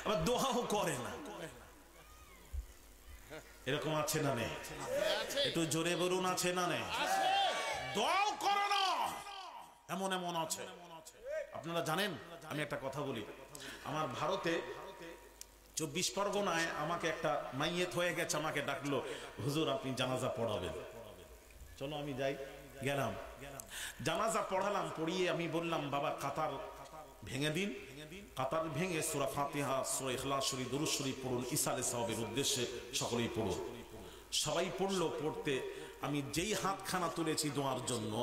আবার দোয়াও করে না। এরকম আছে না নেই? একটু জোরে বলুন, আছে না নেই? দোয়াও করে না, এমন এমন আছে। আপনারা জানেন, আমি একটা কথা বলি, আমার ভারতে 24 পরগনায় আমাকে একটা মাইয়েত হয়ে গেছে, আমাকে ডাকলো, হুজুর আপনি জানাজা পড়াবেন, চলো আমি যাই। গেলাম, জানাজা পড়ালাম, পড়িয়ে আমি বললাম বাবা কাতার ভেঙে দিন। কাতার ভেঙে সূরা ফাতিহা, সূরা ইখলাস শরীফ, দুরূদ শরীফ পড়ুন, ইসালে সাওয়াবের উদ্দেশ্যে সকলেই পড়ুন। সবাই পড়লো। পড়তে আমি যেই হাতখানা তুলেছি দোয়ার জন্য,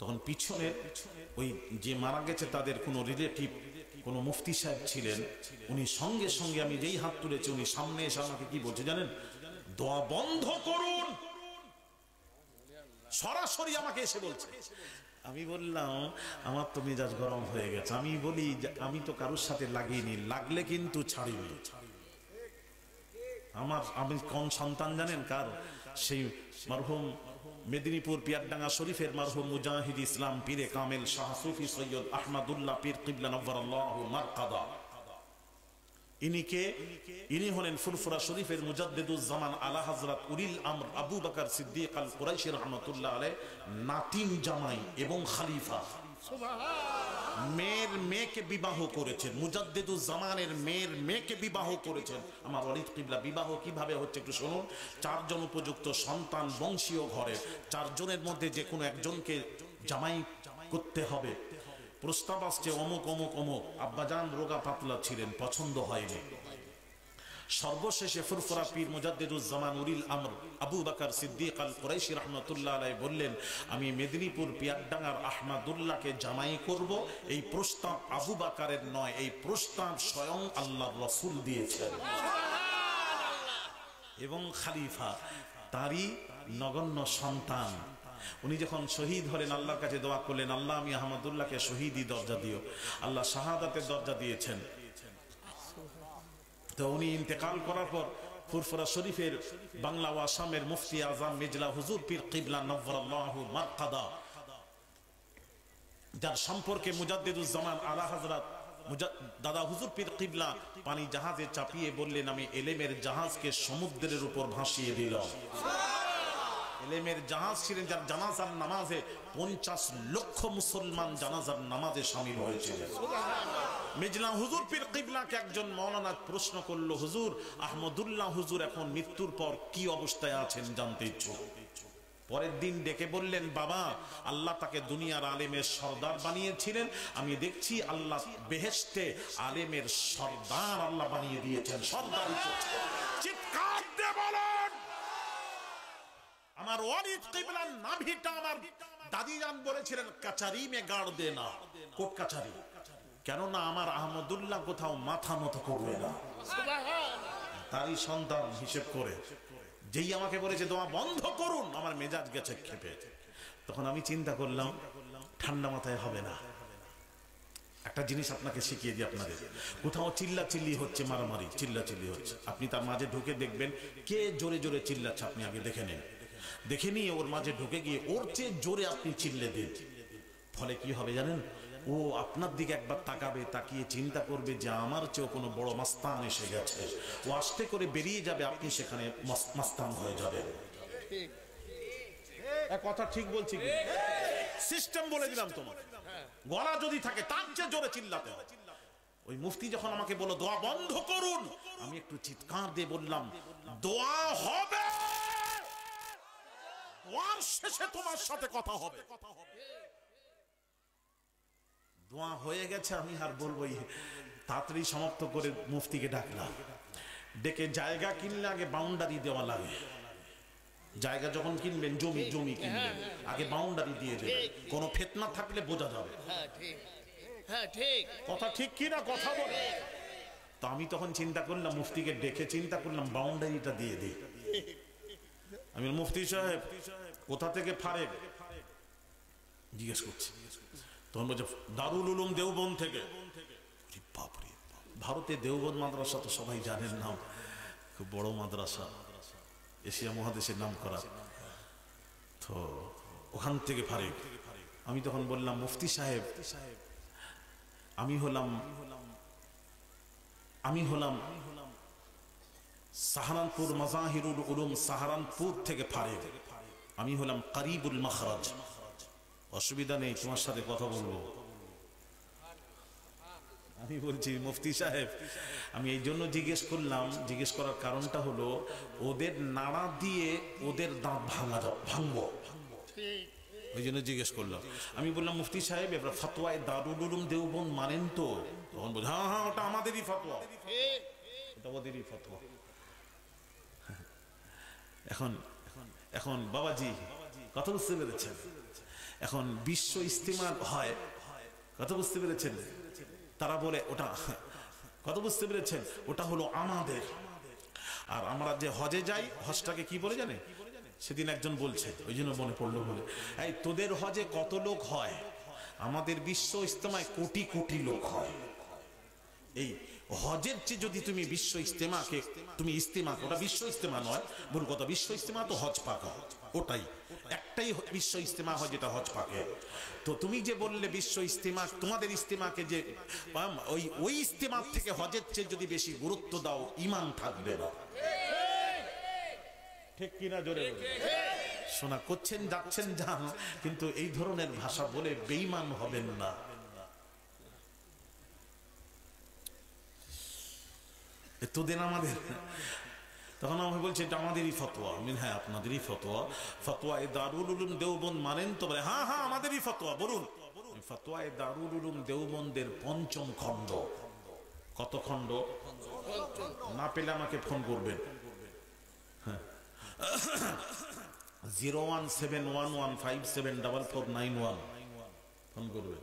তখন পিছনে ওই যে মারা গেছে তাদের কোনো রিলেটিভ, কোনো মুফতি সাহেব ছিলেন, উনি সঙ্গে সঙ্গে আমি যেই হাত তুলেছি উনি সামনে এসে আমাকে কি বলছে জানেন? দোয়া বন্ধ করুন। সরাসরি আমাকে এসে বলছে। আমি বললাম আমার তো মেজাজ গরম হয়ে গেছে। আমি বলি আমি তো কারোর সাথে লাগিনি, লাগলে কিন্তু ছাড়িনি। আমি কোন সন্তান জানেন কার? সেই মরহুম মেদিনীপুর পিয়ারডাঙ্গা শরীফের মরহুম মুজাহিদ ইসলাম পীরে কামেল শাহ সুফি সৈয়দ আহমদুল্লাহ পীর কিবলা নওয়ারাল্লাহু মারকাদা। ইনি হলেন ফুরফুরা শরীফের মুজাদ্দিদুজ জামান আলা হযরত উলিল আমর আবু বকর সিদ্দিক আল কুরাইশি রাহমাতুল্লাহ আলাইহি নাতিন জামাই এবং খলিফা। মেয়ের মেয়েকে বিবাহ করেছেন, মুজাদ্দিদুজ জামানের মেয়ের মেয়েকে বিবাহ করেছেন আমার ওয়ালিদ কিবলা। বিবাহ কিভাবে হচ্ছে একটু শুনুন। 4 জন উপযুক্ত সন্তান বংশীয় ঘরে, 4 জনের মধ্যে যে কোনো একজনকে জামাই করতে হবে। প্রস্তাব আসছে অমুক অমুক অমুক, আব্বাজান রোগা পাতলা ছিলেন, পছন্দ হয়নি। সর্বশেষে ফুরফুরা পীর মুজাদ্দিদুজ জামান উলিল আমর আবু বকর সিদ্দিক আল কুরাইশি রাহমাতুল্লাহ আলাইহি বললেন আমি মেদিনীপুর পিয়ারডাঙ্গার আহমদুল্লাহকে জামাই করব। এই প্রস্তাব আবু বকরের নয়, এই প্রস্তাব স্বয়ং আল্লাহর রাসূল দিয়েছেন এবং খলিফা তারই নগণ্য সন্তান। উনি যখন শহীদ হলেন আল্লাহর কাছে দোয়া করলেন, আল্লাহ আমি আহমদুল্লাহকে শহীদি দরজা দিও। আল্লাহ শাহাদাতের দরজা দিয়েছেন। তো উনি ইন্তেকাল করার পর ফুরফুরা শরীফের বাংলা ও আসামের মুফতি আজম মিজলা হুজুর পীর কিবলা নওয়ারাল্লাহু মারকাদা, যার সম্পর্কে মুজাদ্দিদুজ জামান আলা হযরত দাদা হুজুর পীর কিবলা পানি জাহাজে চাপিয়ে বললেন আমি এলেমের জাহাজকে সমুদ্রের উপর ভাসিয়ে দিলাম। এলেমের জাহাজ ছিলেন, যার জানাজার নামাজে 50 লক্ষ মুসলমান জানাজার নামাজে শামিল হয়েছিলেন। মিজলা হুজুর পীর কিবলাকে একজন মাওলানা প্রশ্ন করলো, হুজুর আহমদুল্লাহ হুজুর এখন মৃত্যুর পর কি অবস্থায় আছেন জানতে ইচ্ছুক। পরের দিন ডেকে বললেন, বাবা আল্লাহ তাকে দুনিয়ার আলেমের সর্দার বানিয়েছিলেন, আমি দেখছি আল্লাহ বেহেশতে আলেমের সর্দার আল্লাহ বানিয়ে দিয়েছেন। সর্দার চিৎকার দিয়ে বলেন আমার ওয়ালিদ কিবলার নাভিটা আমার দাদি জান বলেছিলেন কাচারি মে গাড় দেনা, কোট কাচারি। কেননা আমার আহমদুল্লাহ কোথাও মাথা মতো করবে না। তারই সন্তান হিসেব করে যেই আমাকে বলেছে দোয়া বন্ধ করুন, আমার মেজাজ গেছে ক্ষেপে। তখন আমি চিন্তা করলাম ঠান্ডা মাথায় হবে না। একটা জিনিস আপনাকে শিখিয়ে দিই, আপনাদের কোথাও চিল্লা চিল্লি হচ্ছে, মারামারি চিল্লা চিল্লি হচ্ছে, আপনি তার মাঝে ঢুকে দেখবেন কে জোরে জোরে চিল্লাচ্ছে, আপনি আগে দেখে নিন। দেখে নিয়ে ওর মাঝে ঢুকে গিয়ে ওর চেয়ে জোরে আপনি চিল্লে দিন। ফলে কি হবে জানেন? ও আপনার দিকে একবার তাকাবে, তাকিয়ে চিন্তা করবে যে আমার চেয়েও কোনো বড় মাস্তান এসে গেছে। ও আস্তে করে বেরিয়ে যাবে, আপনি সেখানে মাস্তান হয়ে যাবেন। কথা ঠিক বলছি কি? সিস্টেম বলে দিলাম তোমার। গলা যদি থাকে তার চেয়ে জোরে চিল্লাতে হবে। ওই মুফতি যখন আমাকে বলল দোয়া বন্ধ করুন, আমি একটু চিৎকার দিয়ে বললাম দোয়া হবে, দোয়ার শেষে তোমার সাথে কথা হবে। দোয়া হয়ে গেছে, আমি আর বলবোই তাড়াতাড়ি সমাপ্ত করে মুফতিকে ডাকলাম। ডেকে জায়গা কিনলে আগে বাউন্ডারি দেওয়া লাগে। জায়গা যখন কিনবেন, জমি কিনবেন, আগে বাউন্ডারি দিয়ে দেবেন, কোনো ফিতনা থাকলে বোঝা যাবে। কথা ঠিক কি না? কথা বলে। তো আমি তখন চিন্তা করলাম, মুফতিকে ডেকে চিন্তা করলাম বাউন্ডারিটা দিয়ে দিই। আমি মুফতি সাহেব কোথা থেকে ফারেক জিজ্ঞেস করছি, তখন বলছে দারুল উলুম দেওবন্দ থেকে। বাপরে, ভারতে দেওবন্দ মাদ্রাসা তো সবাই জানেন, নাম খুব বড় মাদ্রাসা, এশিয়া মহাদেশের নাম করা। তো ওখান থেকে ফারেক। আমি তখন বললাম মুফতি সাহেব আমি হলাম আমি হলাম সাহারানপুর মাজাহিরুল উলুম সাহারানপুর থেকে ফারিগ, আমি হলাম কারিবুল মাখরাজ। অসুবিধা নেই, তোমার সাথে কথা বলবো। আমি বলছি মুফতি সাহেব, আমি এই জন্য জিজ্ঞেস করলাম, জিজ্ঞেস করার কারণটা হলো ওদের নাড়া দিয়ে ওদের দাঁত ভাঙবো, ওই জন্য জিজ্ঞেস করলাম। আমি বললাম মুফতি সাহেব এবার ফতোয়ায়ে দারুল উলুম দেওবন্দ মানেন তো? তখন বলছে হ্যাঁ হ্যাঁ ওটা আমাদেরই ফতোয়া, ওটা ওদেরই ফতোয়া। এখন এখন বাবাজি কথা বুঝতে পেরেছেন? এখন বিশ্ব ইজতিমা হয়, কথা বুঝতে পেরেছেন? তারা বলে ওটা, কথা বুঝতে পেরেছেন, ওটা হলো আমাদের। আর আমরা যে হজে যাই, হজটাকে কি বলে জানে? সেদিন একজন বলছে, ওই জন্য মনে পড়লো বলে, এই তোদের হজে কত লোক হয়? আমাদের বিশ্ব ইজতেমায় কোটি কোটি লোক হয়। এই হজের চেয়ে যদি তুমি বিশ্ব ইজতেমাকে তুমি ইজতেমা, ওটা বিশ্ব ইজতেমা নয়, ভুল কথা, বিশ্ব ইজতেমা তো হজ পাকে, ওটাই একটাই বিশ্ব ইজতেমা হয় যেটা হজ পাকে। তো তুমি যে বললে বিশ্ব ইজতেমা, তোমাদের ইজতেমাকে যে ওই ইজতেমার থেকে হজের চেয়ে যদি বেশি গুরুত্ব দাও, ঈমান থাকবে না। ঠিক কিনা জোরে শোনা করছেন, যাচ্ছেন যান, কিন্তু এই ধরনের ভাষা বলে বেঈমান হবেন না। তোদের আমাদের, তখন আমি বলছি এটা আমাদেরই ফতোয়া। আমি হ্যাঁ আপনাদেরই ফতোয়া, ফতোয়ায়ে দারুল উলুম দেওবন্দ মানেন তো? বলে হ্যাঁ হ্যাঁ আমাদেরই ফতোয়া। বলুন ফতোয়ায়ে দারুল উলুম দেওবন্দের পঞ্চম খণ্ড। কত খণ্ড? না পেলে আমাকে ফোন করবেন, 01711574491 ফোন করবেন।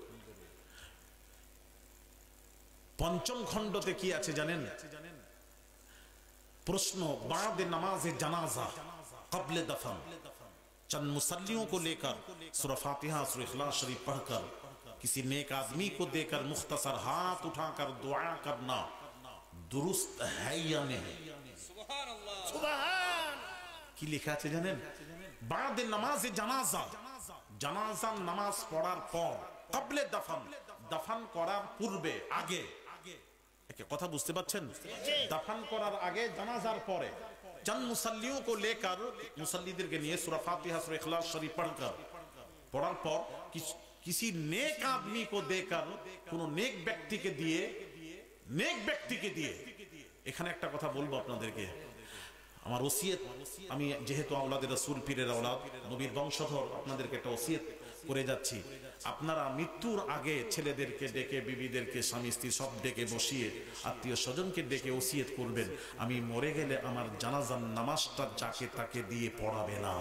পঞ্চম খণ্ডতে কি আছে জানেন? प्रश्न बाद नमाज जनाजा कब्ल दफन चंद मुसल्लियों को लेकर सूरह फातिहा सूरह इखलास शरीफ पढ़कर किसी नेक आदमी को देकर मुख्तसर हाथ उठाकर दुआ करना दुरुस्त है या नहीं? सुभान की लिखा है जानेन? बाद नमाज जनाजा, जनाजा नमाज पढ़ार पर कब्ल दफन, दफन करार पूर्वे आगे, কথা বুঝতে পারছেন? দাফন করার আগে, জানাজার পরে, চন্দ মুসাল্লিयों को लेकर, মুসাল্লিদেরকে নিয়ে সূরা ফাতিহা সূরা ইখলাস শরীফ পড়ার পর किसी नेक आदमी को देकर, কোন নেক ব্যক্তিকে দিয়ে, নেক ব্যক্তিকে দিয়ে। এখানে একটা কথা বলবো আপনাদেরকে, আমার ওসিয়ত, আমি যেহেতু আওলাদে রাসূল পীরের আওলাদ, নবীর বংশধর, আপনাদেরকে একটা ওসিয়ত করে যাচ্ছি। আপনারা মৃত্যুর আগে ছেলেদেরকে ডেকে, বিবিদেরকে, স্বামী স্ত্রী সব ডেকে বসিয়ে, আত্মীয় স্বজনকে ডেকে ওসিয়ত করবেন, আমি মরে গেলে আমার জানাজার নামাজটা যাকে তাকে দিয়ে পড়াবে না।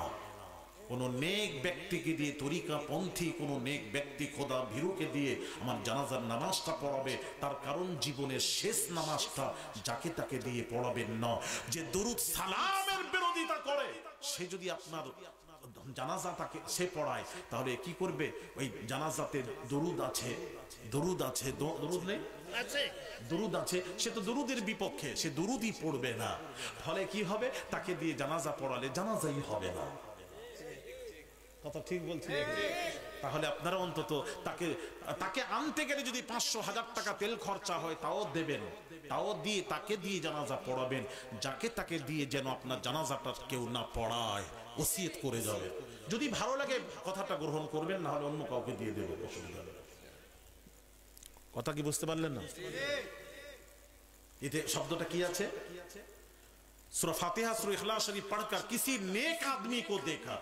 কোন নেক ব্যক্তিকে দিয়ে, তরিকা পন্থী কোন নেক ব্যক্তি, খোদা ভীরুকে দিয়ে আমার জানাজার নামাজটা পড়াবে। তার কারণ জীবনের শেষ নামাজটা যাকে তাকে দিয়ে পড়াবেন না। যে দরুদ সালামের বিরোধিতা করে, সে যদি আপনার জানাজাটাকে সে পড়ায়, তাহলে কি করবে? ওই জানাজাতে দরুদ আছে, দরুদ আছে, দরুদ নেই দরুদ আছে, সে তো দরুদের বিপক্ষে, সে দরুদই পড়বে না। ফলে কি হবে? তাকে দিয়ে জানাজা পড়ালে জানাজাই হবে না। কথা ঠিক বলছি? তাহলে আপনারা অন্তত তাকে আনতে গেলে যদি 500,000 টাকা তেল খরচা হয় তাও দেবেন, তাও দিয়ে তাকে দিয়ে জানাজা পড়াবেন। যাকে তাকে দিয়ে যেন আপনার জানাজাটা কেউ না পড়ায়, ওসিয়ত করে যাবে। যদি ভালো লাগে কথাটা গ্রহণ করবেন, না হলে অন্য কাউকে দিয়ে দেবেন, অসুবিধা নেই। কথা কি বুঝতে পারলেন না? এতে শব্দটা কি আছে? सूरह फातिहा सूरह इखलास शरीफ पढ़कर किसी नेक आदमी को देखा,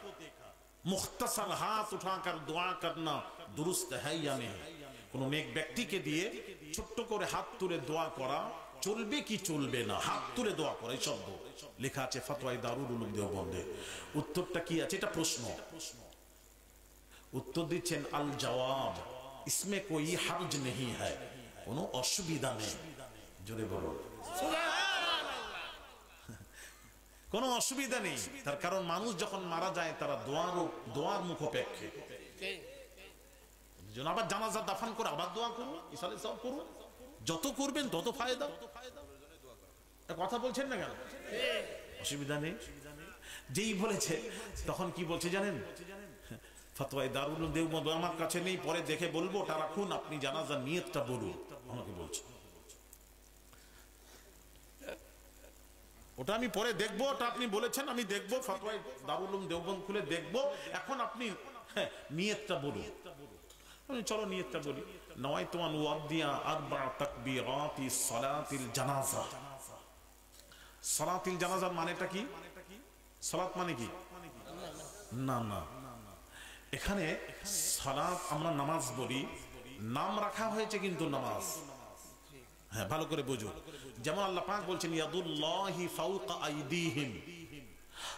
मुख्तसर हाथ उठाकर दुआ करना दुरुस्त है या नहीं? কোন নেক ব্যক্তিকে দিয়ে ছোট্ট করে হাত তুলে দোয়া করা চলবে কি চলবে না? হাত তুলে দোয়া করা, এই শব্দ লেখা আছে ফতোয়ায়ে দারুল উলুম দেওবন্দে। উত্তরটা কি আছে? এটা প্রশ্ন। উত্তর দিচ্ছেন আল জওয়াব ইসমে কোই হারজ নেহি হ্যায়, কোনো অসুবিধা নেই। জোরে বলো কোনো অসুবিধা নেই। তার কারণ মানুষ যখন মারা যায় তারা দোয়ার মুখপেক্ষে। আবার জানাজা দাফন করে আবার দোয়া করুন, ইসালে সব করুন, যত করবেন তত ফায়দা। কথা বলছেন না কেন? অসুবিধা নেই। যেই বলেছে তখন কি বলছে জানেন? ফতোয়ায়ে দারুল উলুম দেওবন্দ আমার কাছে নেই, পরে দেখে বলবো, ওটা রাখুন, আপনি জানাজার নিয়তটা বলুন। আমাকে বলছে ওটা আমি পরে দেখবো, ওটা আপনি বলেছেন আমি দেখবো, ফতোয়ায়ে দারুল উলুম দেওবন্দ খুলে দেখবো। এখন আপনি নিয়তটা বলুন। চলো নিয়তটা বলি। নওয়াইতু আন উআদ্দিয়া আরবা তাকবীরাতি সালাতিল জানাজা। সালাতিল জানাজার মানেটা কি? সালাত মানে কি? না না, এখানে সালাত আমরা নামাজ বলি, নাম রাখা হয়েছে কিন্তু নামাজ। হ্যাঁ, ভালো করে বুঝুন। যেমন আল্লাহ পাক বলছেন ইয়াদুল্লাহি ফাওকা আইদিহিম।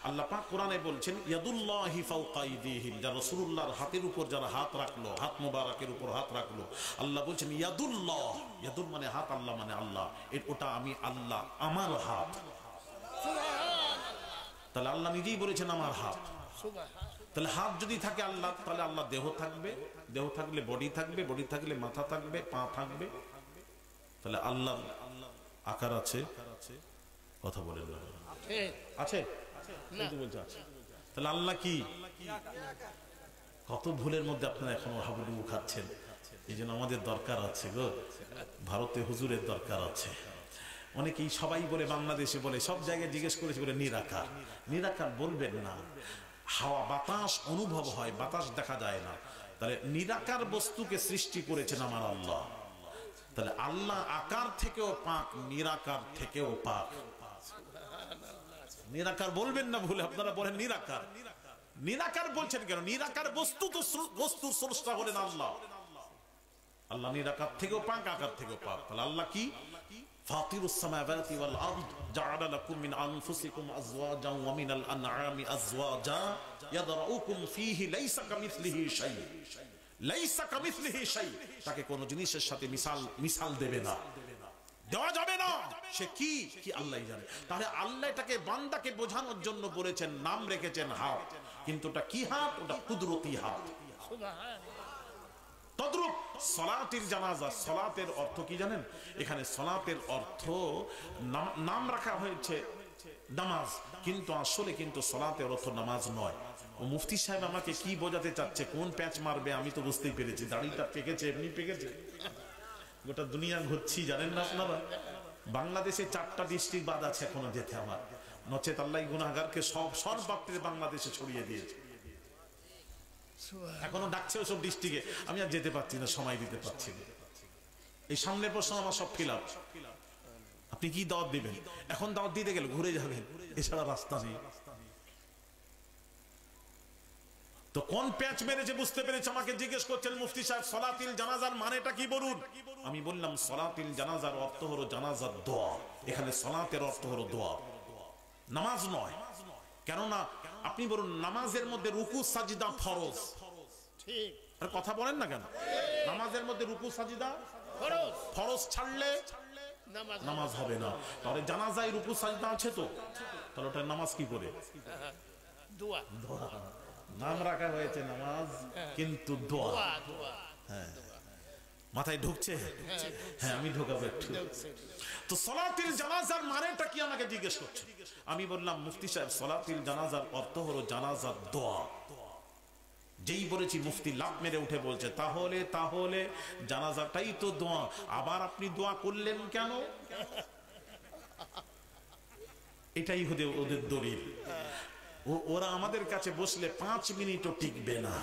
আল্লাহ পাক কোরআনে বলছেন ইয়াদুল্লাহি ফাওকা আইদিহিম, যারা রাসূলুল্লাহর হাতের উপর যারা হাত রাখলো, হাত মোবারকের উপর হাত রাখলো, আল্লাহ বলছেন ইয়াদুল্লাহ। ইয়াদুল মানে হাত, আল্লাহ মানে আল্লাহ। ওটা আমি আল্লাহ, আমার হাত। তাহলে আল্লাহ নিজেই বলেছেন আমার হাত। তাহলে হাত যদি থাকে আল্লাহ, তাহলে আল্লাহ দেহ থাকবে, দেহ থাকলে বডি থাকবে, বডি থাকলে মাথা থাকবে, পা থাকবে। তাহলে আল্লাহ আকার আছে, কথা বলেন না আছে? তাহলে আল্লাহ কি? কত ভুলের মধ্যে আপনারা এখনো হাবুডুবু খাচ্ছেন। এই জন্য আমাদের দরকার আছে গো, ভারতে হুজুরের দরকার আছে। অনেকেই সবাই বলে, বাংলাদেশে বলে, সব জায়গায় জিজ্ঞেস করেছে বলে নিরাকার। নিরাকার বলবেন না, হাওয়া বাতাস অনুভব হয়, বাতাস দেখা যায় না। তাহলে নিরাকার বস্তুকে সৃষ্টি করেছেন আমার আল্লাহ। তাহলে আল্লাহ আকার থেকেও পাক, নিরাকার থেকেও পাক। নিরাকার বলবেন না ভুলে, আপনারা বলেন নিরাকার। নিরাকার বলছেন কেন? নিরাকার বস্তু তো, বস্তুর স্রষ্টা হলেন আল্লাহ। আল্লাহ নিরাকার থেকেও পাক, আকার থেকেও পাক। তাহলে আল্লাহ কি? ফাতিরুস সামাওয়াতি ওয়াল আরদ জাআলা লাকুম মিন আনফুসিকুম আজওয়াজান ওয়া মিনাল আনআমি আজওয়াজা ইয়াদরাউকুম ফীহি লাইসা কামিসলিহি শাই। লাইসা কামিসলিহি শাই, তাকে কোন জিনিসের সাথে মিসাল দেবে না, দেওয়া যাবে না। সে কি আল্লাহই জানে। তাহলে আল্লাহ এটাকে বান্দাকে বোঝানোর জন্য বলেছেন, নাম রেখেছেন হাত। কিন্তু ওটা কি হাত? ওটা কুদরতি হাত। তদ্রূপ সালাতিল জানাজা, সালাতের অর্থ কি জানেন? এখানে সালাতের অর্থ নাম রাখা হয়েছে নামাজ, কিন্তু আসলে কিন্তু সালাতের অর্থ নামাজ নয়। ও মুফতি সাহেব আমাকে কি বোঝাতে চাচ্ছে, কোন প্যাঁচ মারবে আমি তো বুঝতেই পেরেছি। দাড়িটা পেকেছে, এমনি পেকেছে। গোটা দুনিয়া ঘুরছি, জানেন না আপনারা? বাংলাদেশে 4টা ডিস্ট্রিক্ট বাদ আছে এখনো যেতে আমার, নচেত আল্লাহ গুনাহগারকে সব বাপরে বাংলাদেশে ছড়িয়ে দিয়েছে। এখনো ডাকছে ওসব ডিস্ট্রিক্টে, আমি আর যেতে পারছি না, সময় দিতে পারছি না। এই সামনের প্রশ্ন আমার সব ফিল আপ। আপনি কি দাওয়াত দিবেন? এখন দাওয়াত দিতে গেলে ঘুরে যাবেন, এছাড়া রাস্তা নেই। তো কোন প্যাচ মেরেছে বুঝতে পেরেছে, আমাকে জিজ্ঞেস করছেন মুফতি সাহেব সালাতিল জানাজার মানেটা কি বলুন। আমি বললাম সালাতিল জানাজার অর্থ হলো জানাজার দোয়া। এখানে সালাতের অর্থ হলো দোয়া, নামাজ নয়। কেননা আপনি বলুন নামাজের মধ্যে রুকু সাজদা ফরজ, ঠিক? আর কথা বলেন না কেন? নামাজের মধ্যে রুকু সাজদা ফরজ, ফরজ ছাড়লে নামাজ হবে না। তাহলে জানাজায় রুকু সাজদা আছে তো, তাহলে ওটা নামাজ কি করে? দোয়া। নাম রাখা হয়েছে নামাজ, কিন্তু দোয়া। হ্যাঁ, মাথায় ঢুকছে? হ্যাঁ, আমি ঢোকাবো একটু। তো সালাতিল জানাজার মানেটা কি আমাকে জিজ্ঞেস করছে। আমি বললাম মুফতি সাহেব সালাতিল জানাজার অর্থ হলো জানাজার দোয়া। যেই বলেছি মুফতি লাফ মেরে উঠে বলছে তাহলে জানাজাটাই তো দোয়া, আবার আপনি দোয়া করলেন কেন? এটাই ওদের দলিল। ওরা আমাদের কাছে বসলে 5 মিনিটও টিকবে না।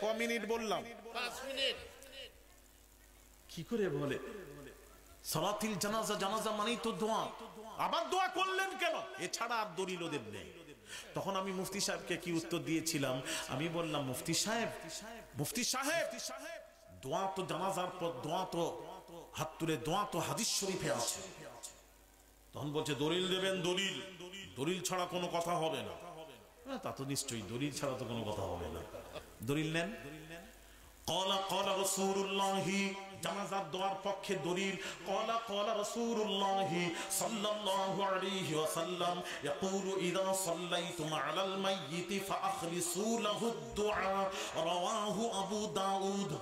ক মিনিট বললাম? 5 মিনিট। কি করে বলে সালাতিল জানাজা, জানাজা মানেই তো দোয়া, আবার দোয়া করলেন কেন? এছাড়া আর দলিল ওদের নেই। তখন আমি মুফতি সাহেবকে কি উত্তর দিয়েছিলাম? আমি বললাম মুফতি সাহেব দোয়া তো জানাজার পর দোয়া তো হাত তুলে দোয়া তো হাদিস শরীফে আছে। তখন বলছে দলিল দেবেন, দলিল ছাড়া কোনো কথা হবে না। তা তো নিশ্চয়ই, দলিল ছাড়া তো কোনো কথা হবে না। দলিল নেন। قال رسول الله, জানাজার দোয়ার পক্ষে দলিল। قال رسول الله صلى الله عليه وسلم يقول إذا صليتم على الميت فأخلصوا له الدعاء رواه أبو داود।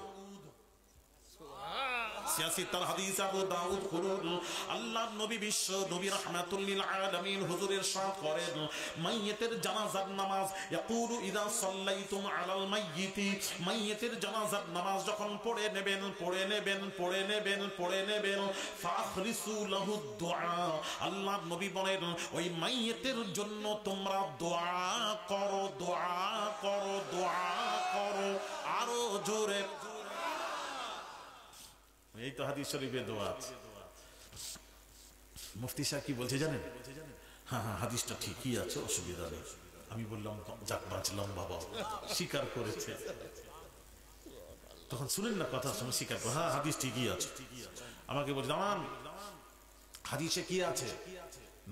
সিয়াসিতার হাদিস আবু দাউদ খুলুন, আল্লাহর নবী বিশ্ব নবী রাহমাতুল লিল আলামিন হুজুর ইরশাদ করেন, মাইয়িতের জানাজার নামাজ ইয়াকুলু ইযা সাল্লাইতুম আলাল মাইয়িতি, মাইয়িতের জানাজার নামাজ যখন পড়ে নেবেন ফাখরিসু লাহু দুআ, আল্লাহর নবী বলেন ওই মাইয়িতের জন্য তোমরা দোয়া করো আরো জোরে। এই তো হাদিস শরীফে দোয়া আছে। মুফতি সাহেব কি বলছে জানেন? হ্যাঁ হাদিসটা ঠিকই আছে, অসুবিধা নেই। আমি বললাম যাক বাঁচলাম বাবা, স্বীকার করেছে। তখন শুনেন না কথা, শুনে স্বীকার করে হ্যাঁ হাদিস ঠিকই আছে। আমাকে বলছে আমার হাদিসে কি আছে?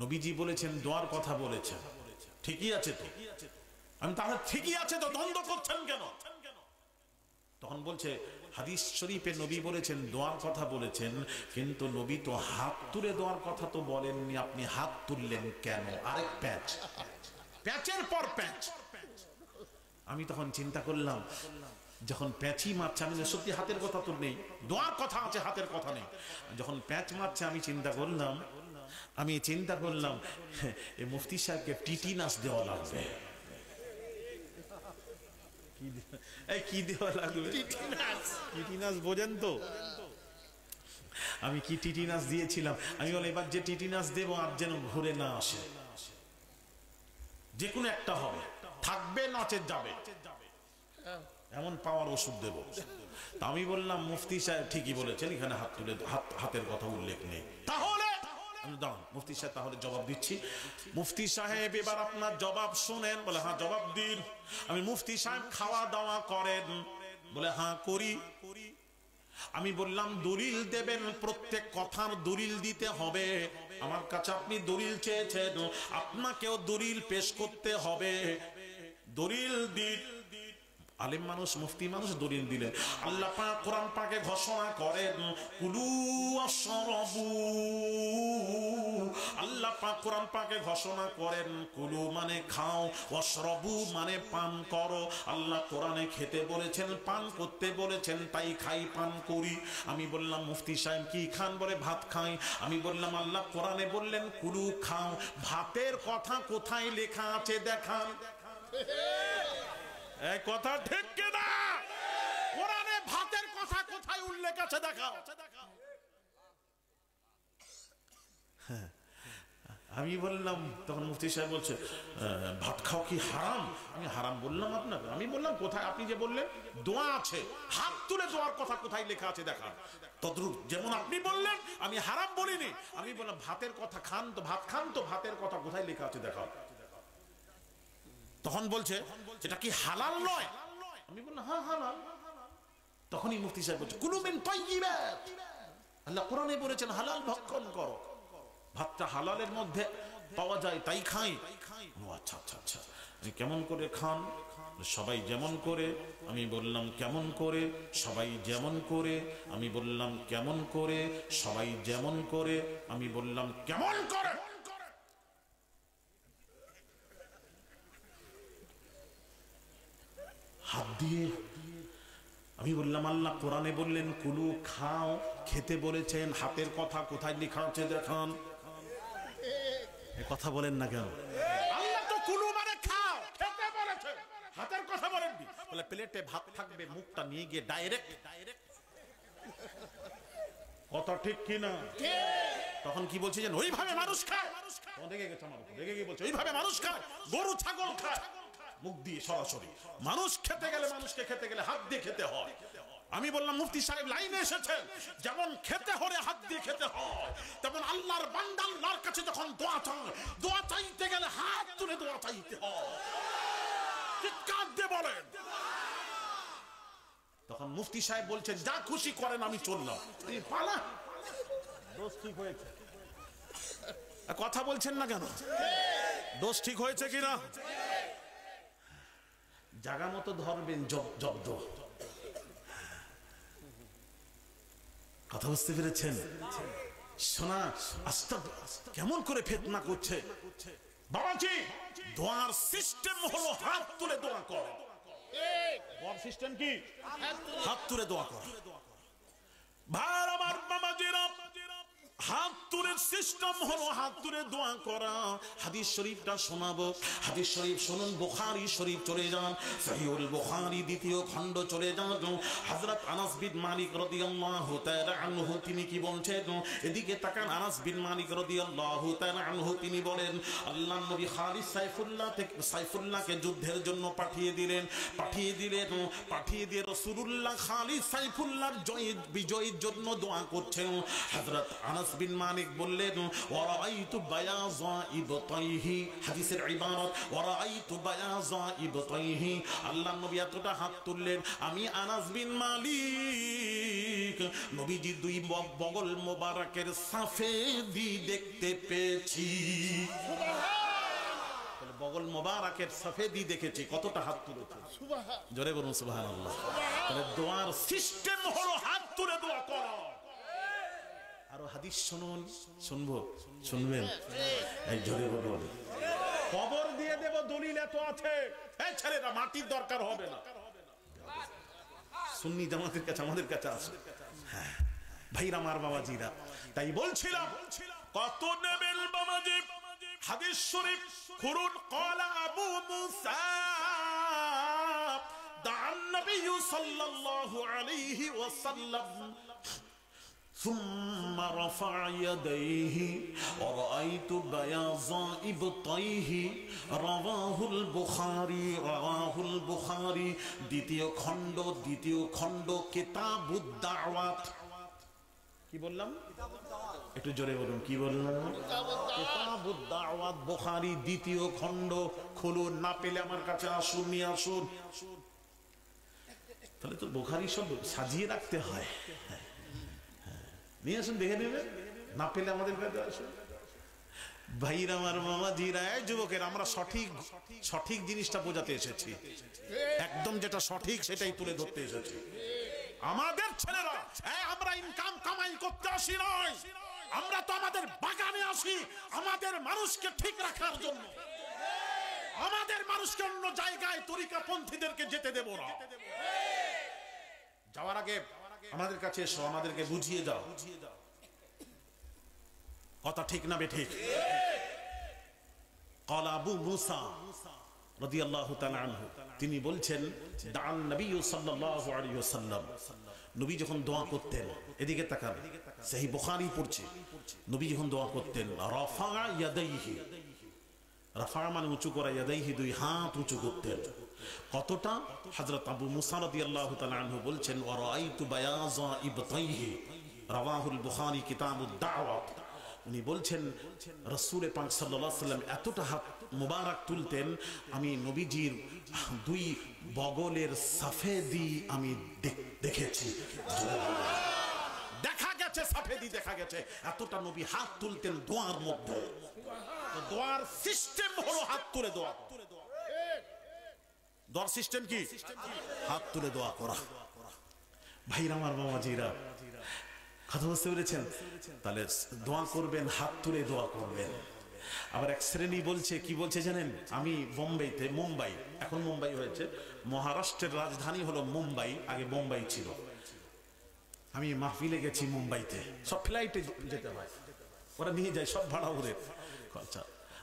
নবীজি বলেছেন দোয়ার কথা বলেছেন, ঠিকই আছে তো। আমি তাহলে ঠিকই আছে তো দ্বন্দ্ব করছেন কেন? তখন বলছে হাদিস শরীফে নবী বলেছেন দোয়ার কথা বলেছেন, কিন্তু নবী তো হাত তুলে দোয়ার কথা তো বলেননি, আপনি হাত তুললেন কেন? আরেক প্যাচ, প্যাচের পর প্যাচ। আমি তখন চিন্তা করলাম যখন প্যাচই মারছে, আমি সত্যি হাতের কথা তো নেই, দোয়ার কথা আছে হাতের কথা নেই। যখন প্যাচ মারছে আমি চিন্তা করলাম এই মুফতি সাহেবকে টিটিনাস দেওয়া লাগবে। কি দেওয়া লাগবে? টিটিনাস বোঝেন তো? আমি কি টিটিনাস দিয়েছিলাম, আমি বলে এবার যে টিটিনাস দেবো আর যেন ঘুরে না আসে, যে কোনো একটা হবে, থাকবে নচেত যাবে, এমন পাওয়ার ওষুধ দেব। তা আমি বললাম মুফতি সাহেব ঠিকই বলেছেন, এখানে হাত তুলে হাতের কথা উল্লেখ নেই। তাহলে মুফতি সাহেব তাহলে জবাব দিচ্ছি। মুফতি সাহেব এবার আপনার জবাব শুনেন। বলে হ্যাঁ জবাব দিন। আমি মুফতি সাহেব খাওয়া দাওয়া করেন? বলে হ্যাঁ করি। আমি বললাম দলিল দেবেন, প্রত্যেক কথার দলিল দিতে হবে। আমার কাছে আপনি দলিল চেয়েছেন, আপনাকেও দলিল পেশ করতে হবে। দলিল দিন। আলেম মানুষ, মুফতি মানুষ দলিল দিলেন। আল্লাহ পাক কোরআন পাকে ঘোষণা করেন কুলু ওয়াশরাবু, আল্লাহ পাক কোরআন পাকে ঘোষণা করেন কুলু মানে খাও, ওয়াশরাবু মানে পান করো। আল্লাহ কোরআনে খেতে বলেছেন, পান করতে বলেছেন, তাই খাই পান করি। আমি বললাম মুফতি সাহেব কি খান? বলে ভাত খাই। আমি বললাম আল্লাহ কোরআনে বললেন কুলু খাও, ভাতের কথা কোথায় লেখা আছে দেখান। এই কথা ঠিক কিনা? কোরআনে ভাতের কথা কোথায় উল্লেখ আছে দেখাও। আমি বললাম, তখন মুফতি সাহেব বলছে ভাত খাও কি হারাম? আমি হারাম বললাম আপনাকে? আমি বললাম কোথায়? আপনি যে বললেন দোয়া আছে, হাত তুলে দোয়ার কথা কোথায় লেখা আছে দেখান। তদ্রূপ যেমন আপনি বললেন, আমি হারাম বলিনি। আমি বললাম ভাতের কথা খান তো, ভাত খান তো, ভাতের কথা কোথায় লেখা আছে দেখাও। তখন বলছে এটা কি হালাল নয়? আমি বললাম হ্যাঁ হালাল। তখনই মুফতি সাহেব বলছে কুলু মিন তাইয়্যিবাত, আল্লাহ কোরআনে বলেছেন হালাল ভক্ষণ করো, ভাতটা হালালের মধ্যে পাওয়া যায় তাই খাই। ও আচ্ছা আচ্ছা আচ্ছা, কেমন করে খান? সবাই যেমন করে। আমি বললাম কেমন করে? সবাই যেমন করে। আমি বললাম কেমন করে? সবাই যেমন করে। আমি বললাম কেমন করে? হাত দিয়ে। আমি বললাম আল্লাহ কোরআনে বললেন কুলু খাও, খেতে বলেছেন, হাতের কথা কোথায় লেখা আছে দেখান। কথা বলেন না কেন? আল্লাহ তো কুলু মানে খাও, খেতে বলেছেন, হাতের কথা বলেননি। বলে প্লেটে ভাত থাকবে, মুখটা নিয়ে গিয়ে ডাইরেক্ট। কথা ঠিক কিনা? তখন কি বলছে যেন ওইভাবে মানুষ খায়। রেগে গেছে আমার উপর, রেগে গিয়ে বলছে ওইভাবে মানুষ খায়, গরু ছাগল খায় মুখ দিয়ে সরাসরি। মানুষ খেতে গেলে, মানুষকে খেতে গেলে হাত দিয়ে খেতে হয়। আমি বললাম মুফতি সাহেব লাইনে এসেছেন, যেমন খেতে হলে হাত দিয়ে খেতে হয়, তেমন আল্লাহর বান্দা আল্লাহর কাছে যখন দোয়া চায়, দোয়া চাইতে গেলে হাত তুলে দোয়া চাইতে হয়। চিৎকার দিয়ে বলেন। তখন মুফতি সাহেব বলছেন যা খুশি করেন, আমি চললাম। পালা দোষ ঠিক হয়েছে। কথা বলছেন না কেন? দোষ ঠিক হয়েছে কিনা? জায়গা মতো ধরবেন, জব্দ। কথা বুঝতে পেরেছেন? শোনা আস্তে কেমন করে ফিতনা করছে বাবাজি। দোয়ার সিস্টেম হলো হাত তুলে দোয়া করা। দোয়ার সিস্টেম কি? হাত তুলে দোয়া করা। ভাই আমার বাবাজিরা, হাত তুলে সিস্টেম হলো হাত তুলে দোয়া করা। হাদিস শরীফটা শোনাবো। হাদিস শরীফ শুনুন, বুখারী শরীফ চলে যান, সহিহুল বুখারী দ্বিতীয় খণ্ড চলে যান। হযরত আনাস বিন মালিক রাদিয়াল্লাহু তাআলা আনহু তিনি কি বলছেন? এদিকে তাকান, আনাস বিন মালিক রাদিয়াল্লাহু তাআলা আনহু তিনি বলেন, আল্লাহর নবী খালিদ সাইফুল্লাহকে যুদ্ধের জন্য পাঠিয়ে দিলেন। পাঠিয়ে দিয়ে রাসূলুল্লাহ খালিদ সাইফুল্লাহর বিজয়ের জন্য দোয়া করছেন। হযরত আনাস বিন মালিক বললেন, ওয়ারাইতু বায়াযা ইবতাইহি, হাদিসের ইবারত ওয়ারাইতু বায়াযা ইবতাইহি। আল্লাহর নবী এতটা হাত তুললেন, আমি আনাস বিন মালিক নবীজি দুই বগল মোবারকের সাফেদি দেখতে পেয়েছি। সুবহানাল্লাহ। বগল মোবারকের সাফেদি দেখেছি। কতটা হাত তুলেছে, সুবহানাল্লাহ, জোরে বলুন সুবহানাল্লাহ। তাহলে দোয়ার সিস্টেম হলো হাত তুলে দোয়া করা। আরো হাদিস শুনুন, শুনবেন? এই জোরে বলুন। কবর দিয়ে দেব দলিল এত আছে, এই ছেলেরা মাটির দরকার হবে না। সুন্নি জামাতের কাছে আমাদের কাছে আছে। হ্যাঁ ভাইরা আমার বাবাজিরা, তাই বলছিলাম কত নেবেন বাবাজি। হাদিস শরীফ খুরুন, ক্বালা আবু মুসা দা'আন নবী সাল্লাল্লাহু আলাইহি ওয়াসাল্লাম ثم رفع يديه ورأيت بياض إبطيه رواه البخاري দ্বিতীয় খণ্ড কিতাবুদ দাওয়াত। কি বললাম? একটু জোরে বলুন, কি বললাম? কিতাবুদ দাওয়াত, বুখারী দ্বিতীয় খণ্ড খুলুন। না পেলে আমার কাছে আসুন, নিয়ে আসুন। তাহলে তো বুখারী সব সাজিয়ে রাখতে হয়। নিয়ে আসুন, দেখে নেবেন। না পেলে আমাদের কাছে আসুন। ভাইরা আমার মামাজিরা, যুবকের, আমরা সঠিক জিনিসটা বোঝাতে এসেছি। একদম যেটা সঠিক সেটাই তুলে ধরতে এসেছি। আমাদের ছেলেরা, আমরা ইনকাম কামাই করতে আসি নয়, আমরা তো আমাদের বাগানে আসি আমাদের মানুষকে ঠিক রাখার জন্য। আমাদের মানুষকে অন্য জায়গায় তরিকাপন্থীদেরকে যেতে দেব না। যাওয়ার আগে আমাদের কাছে এসো, আমাদেরকে বুঝিয়ে দাও। কথা ঠিক না বেঠিক? ক্বালা আবু মুসা রাদিয়াল্লাহু তাআলা আনহু তিনি বলছেন, দা'আন নবী সাল্লাল্লাহু আলাইহি ওয়াসাল্লাম, নবী যখন দোয়া করতেন, এদিকে তাকান, সহিহ বুখারী পড়ছে, নবী যখন দোয়া করতেন, রাফা ইয়াদাইহি, রাফা মানে উঁচু করা, ইয়াদাইহি দুই হাত উঁচু করতেন। কতটা? হযরত আবু মুসা রাদিয়াল্লাহু তাআলা আনহু বলছেন, ওয়া রাআইতু বায়াযা ইবতাইহি, রাওয়াহুল বুখারী কিতাবুদ দাওয়াত। উনি বলছেন রাসূল পাক সাল্লাল্লাহু আলাইহি ওয়াসাল্লাম এতটা হাত মুবারক তুলতেন, আমি নবীজির দুই বগলের সাফেদি আমি দেখেছি। দেখা গেছে, সাফেদি দেখা গেছে। এতটা নবী হাত তুলতেন দোয়ার মধ্যে। দোয়ার সিস্টেম হলো হাত তুলে দোয়া। দোয়ার সিস্টেম কি? হাত তুলে দোয়া করা। ভাইরা আমার বাবাজিরা, কথা বুঝতে পেরেছেন? তাহলে দোয়া করবেন, হাত তুলে দোয়া করবেন। আবার এক শ্রেণী বলছে, কি বলছে জানেন? আমি মুম্বাই, এখন মুম্বাই হয়েছে, মহারাষ্ট্রের রাজধানী হলো মুম্বাই, আগে বোম্বাই ছিল। আমি মাহফিলে গেছি মুম্বাইতে, সব ফ্লাইটে যেতে হয়, ওরা নিয়ে যায় সব ভাড়া ওদের। আচ্ছা,